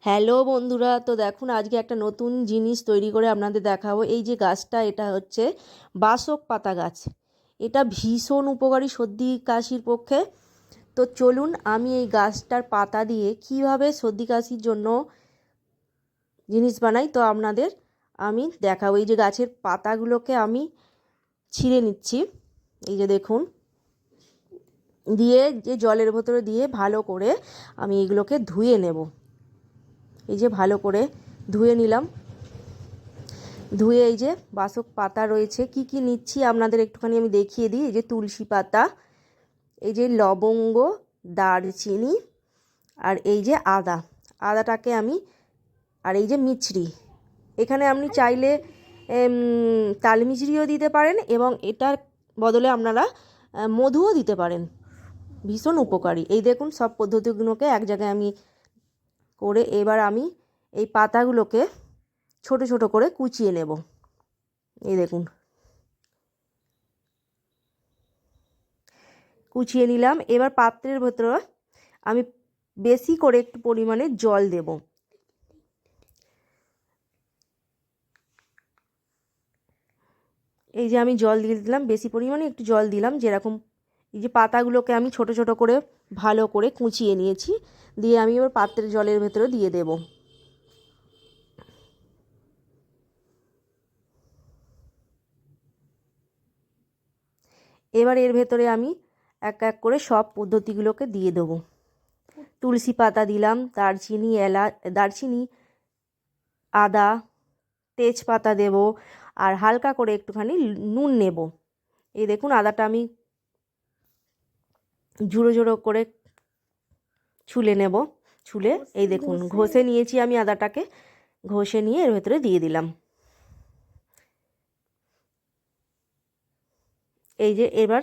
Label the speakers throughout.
Speaker 1: Hello বন্ধুরা, তো দেখুন আজকে একটা নতুন জিনিস তৈরি করে আপনাদের দেখাবো। এই যে গাছটা, এটা হচ্ছে বাসক পাতা গাছ। এটা ভীষণ উপকারী সর্দি কাশির পক্ষে। তো চলুন আমি এই গাছটার পাতা দিয়ে কিভাবে সর্দি কাশির জন্য জিনিস বানাই তো আপনাদের আমি দেখাবো। এই যে গাছের পাতাগুলোকে আমি ছিঁড়ে নিচ্ছি, এই যে দেখুন, দিয়ে যে জলের ভেতরে দিয়ে ভালো করে আমি এগুলোকে ধুয়ে নেব। এই যে ভালো করে ধুয়ে নিলাম। ধুয়ে এই যে বাসক পাতা রয়েছে, কি কি নিচ্ছি আপনাদের একটুখানি আমি দেখিয়ে দিই। এই যে তুলসী পাতা, এই যে লবঙ্গ, দারচিনি, আর এই যে আদাটাকে আমি, আর এই যে মিছরি। এখানে আপনি চাইলে তাল মিছরিও দিতে পারেন এবং এটার বদলে আপনারা মধুও দিতে পারেন, ভীষণ উপকারী। এই দেখুন সব পদ্ধতিগুলোকে এক জায়গায় আমি করে এবার আমি এই পাতাগুলোকে ছোট ছোট করে কুচিয়ে নেব। এই দেখুন কুচিয়ে নিলাম। এবার পাত্রের ভেতরে আমি বেশি করে একটু পরিমাণে জল দেব। এই যে আমি জল দিয়ে দিলাম, বেশি পরিমাণে একটু জল দিলাম যেরকম। এই যে পাতাগুলোকে আমি ছোট ছোট করে ভালো করে কুচিয়ে নিয়েছি, দিয়ে আমি এবার পাত্রের জলের ভেতরে দিয়ে দেব। এবার এর ভেতরে আমি এক এক করে সব পদ্ধতিগুলোকে দিয়ে দেবো। তুলসী পাতা দিলাম, দারচিনি, আদা, তেজপাতা দেব, আর হালকা করে একটুখানি নুন নেব। এই দেখুন আদাটা আমি ঝুড়ো ঝুড়ো করে ছুলে নেব। ছুলে এই দেখুন ঘষে নিয়েছি আমি আদাটাকে, ঘষে নিয়ে এর ভেতরে দিয়ে দিলাম। এই যে এবার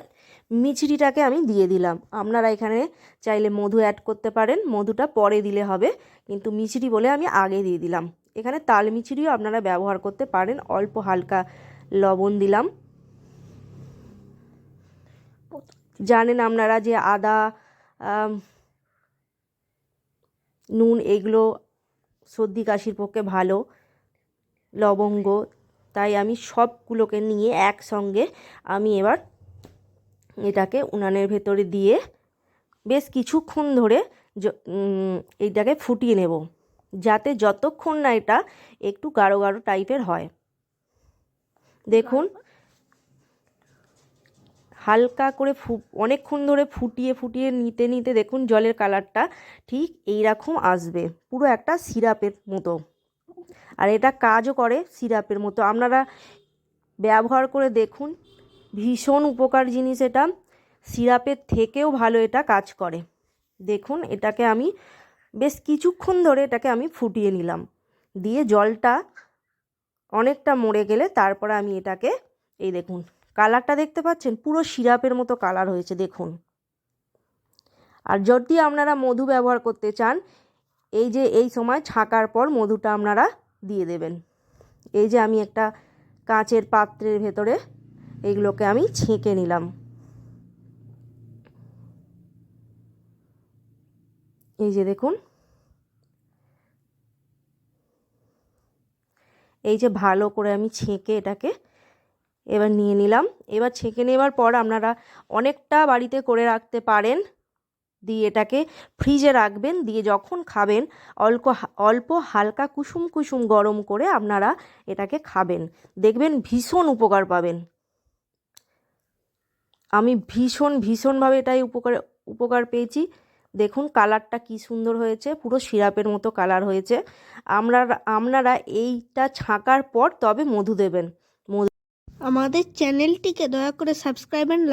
Speaker 1: মিছরিটাকে আমি দিয়ে দিলাম। আপনারা এখানে চাইলে মধু অ্যাড করতে পারেন, মধুটা পরে দিলে হবে, কিন্তু মিছরি বলে আমি আগে দিয়ে দিলাম। এখানে তাল মিছরিও আপনারা ব্যবহার করতে পারেন। অল্প হালকা লবণ দিলাম। জানেন আপনারা যে আদা, নুন এগুলো সর্দি কাশির পক্ষে ভালো, লবঙ্গ, তাই আমি সবগুলোকে নিয়ে একসঙ্গে আমি এবার এটাকে উনানের ভেতরে দিয়ে বেশ কিছুক্ষণ ধরে এইটাকে ফুটিয়ে নেব, যাতে যতক্ষণ না এটা একটু গাঢ় গাঢ় টাইপের হয়। দেখুন হালকা করে অনেকক্ষণ ধরে ফুটিয়ে ফুটিয়ে নিতে নিতে দেখুন জলের কালারটা ঠিক এই রকম আসবে, পুরো একটা সিরাপের মতো। আর এটা কাজও করে সিরাপের মতো, আপনারা ব্যবহার করে দেখুন, ভীষণ উপকার জিনিস এটা, সিরাপের থেকেও ভালো এটা কাজ করে। দেখুন এটাকে আমি বেশ কিছুক্ষণ ধরে এটাকে আমি ফুটিয়ে নিলাম, দিয়ে জলটা অনেকটা মরে গেলে তারপরে আমি এটাকে, এই দেখুন কালারটা দেখতে পাচ্ছেন, পুরো সিরাপের মতো কালার হয়েছে দেখুন। আর যদি আপনারা মধু ব্যবহার করতে চান, এই যে এই সময় ছাঁকার পর মধুটা আপনারা দিয়ে দেবেন। এই যে আমি একটা কাঁচের পাত্রের ভেতরে এইগুলোকে আমি ছেঁকে নিলাম। এই যে দেখুন, এই যে ভালো করে আমি ছেঁকে এটাকে এবার নিয়ে নিলাম। এবার ছেঁকে নেওয়ার পর আপনারা অনেকটা বাড়িতে করে রাখতে পারেন, দিয়ে এটাকে ফ্রিজে রাখবেন, দিয়ে যখন খাবেন অল্প অল্প হালকা কুসুম কুসুম গরম করে আপনারা এটাকে খাবেন, দেখবেন ভীষণ উপকার পাবেন। আমি ভীষণভাবে এটাই উপকার পেয়েছি। দেখুন কালারটা কি সুন্দর হয়েছে, পুরো সিরাপের মতো কালার হয়েছে। আপনারা এইটা ছাঁকার পর তবে মধু দেবেন।
Speaker 2: আমাদের চ্যানেলটিকে দয়া করে সাবস্ক্রাইব এন্ড